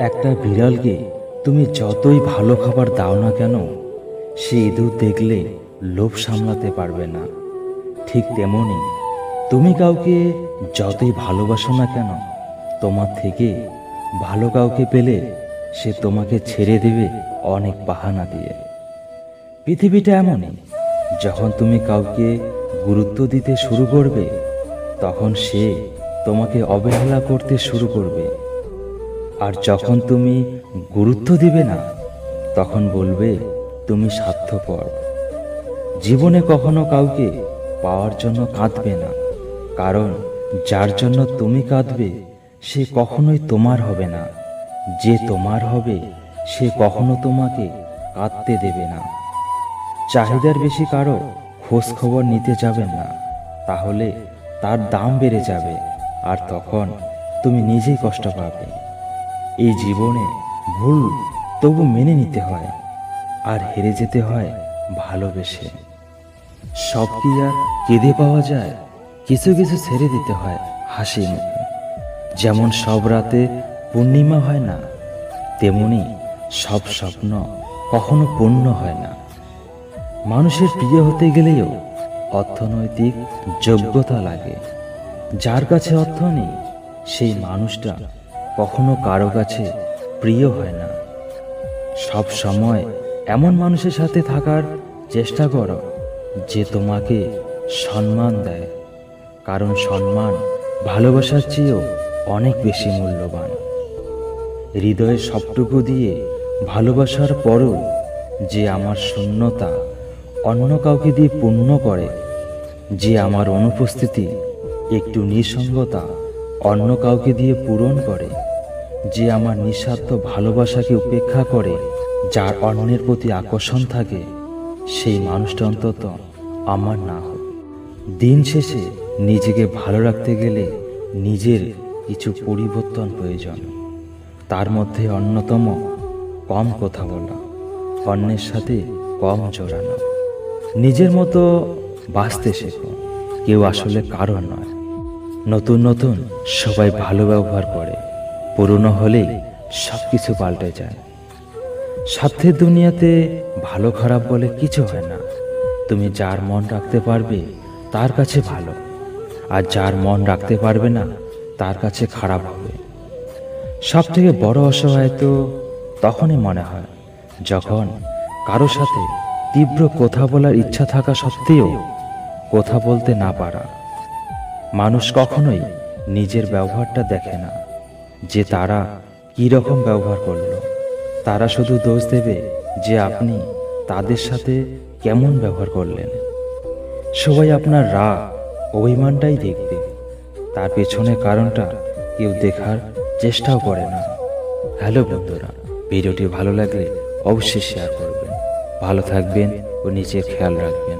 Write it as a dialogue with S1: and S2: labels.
S1: একটা বিড়ালকে তুমি যতই ভালো খাবার দাও না কেন, সে ইঁদুর দেখলে লোভ সামলাতে পারবে না। ঠিক তেমনি তুমি কাউকে যতই ভালোবাসো না কেন, তোমার থেকে ভালো কাউকে পেলে সে তোমাকে ছেড়ে দেবে অনেক বাহানা দিয়ে। পৃথিবীটা এমনই, যখন তুমি কাউকে গুরুত্ব দিতে শুরু করবে, তখন সে তোমাকে অবহেলা করতে শুরু করবে। আর যখন তুমি গুরুত্ব দিবে না, তখন বলবে তুমি স্বার্থপর। জীবনে কখনো কাউকে পাওয়ার জন্য কাঁদবে না, কারণ যার জন্য তুমি কাঁদবে সে কখনোই তোমার হবে না। যে তোমার হবে সে কখনো তোমাকে কাঁদতে দেবে না। চাহিদার বেশি কারো খোঁজ খবর নিতে যাবেন না, তাহলে তার দাম বেড়ে যাবে, আর তখন তুমি নিজেই কষ্ট পাবে। এই জীবনে ভুল তবু মেনে নিতে হয়, আর হেরে যেতে হয় ভালোবেসে। সব কি আর কেঁদে পাওয়া যায়? কিছু কিছু ছেড়ে দিতে হয় হাসি মুখে। যেমন সব রাতে পূর্ণিমা হয় না, তেমনি সব স্বপ্ন কখনো পূর্ণ হয় না। মানুষের প্রিয় হতে গেলেও অর্থনৈতিক যোগ্যতা লাগে। যার কাছে অর্থ নেই, সেই মানুষটা কখনো কারো কাছে প্রিয় হয় না। সব সময় এমন মানুষের সাথে থাকার চেষ্টা করো যে তোমাকে সম্মান দেয়, কারণ সম্মান ভালোবাসার চেয়েও অনেক বেশি মূল্যবান। হৃদয়ের সবটুকু দিয়ে ভালোবাসার পরও যে আমার শূন্যতা অন্য কাউকে দিয়ে পূর্ণ করে, যে আমার অনুপস্থিতি একটু নিঃসঙ্গতা অন্য কাউকে দিয়ে পূরণ করে, যে আমার নিঃস্বার্থ ভালোবাসাকে উপেক্ষা করে, যার অন্যের প্রতি আকর্ষণ থাকে, সেই মানুষটা অন্তত আমার না হোক। দিন শেষে নিজেকে ভালো রাখতে গেলে নিজের কিছু পরিবর্তন প্রয়োজন। তার মধ্যে অন্যতম কম কথা বলা, অন্যের সাথে কম জড়ানো। নিজের মতো বাঁচতে শেখো, কেউ আসলে কারণ নয়। নতুন নতুন সবাই ভালো ব্যবহার করে, পুরনো হলেই সব কিছু পাল্টে যায়। স্বার্থের দুনিয়াতে ভালো খারাপ বলে কিছু হয় না। তুমি যার মন রাখতে পারবে তার কাছে ভালো, আর যার মন রাখতে পারবে না তার কাছে খারাপ হবে। সব থেকে বড় অসহায় তো তখনই মনে হয় যখন কারো সাথে তীব্র কথা বলার ইচ্ছা থাকা সত্ত্বেও কথা বলতে না পারা। মানুষ কখনোই নিজের ব্যবহারটা দেখে না, যে তারা কি রকম ব্যবহার করলো। তারা শুধু দোষ দেবে যে আপনি তাদের সাথে কেমন ব্যবহার করলেন। সবাই আপনার রাগ অভিমানটাই দেখবে, তার পেছনে কারণটা কেউ দেখার চেষ্টাও করে না। হ্যালো বন্ধুরা, ভিডিওটি ভালো লাগলে অবশ্যই শেয়ার করবেন। ভালো থাকবেন ও নিজের খেয়াল রাখবেন।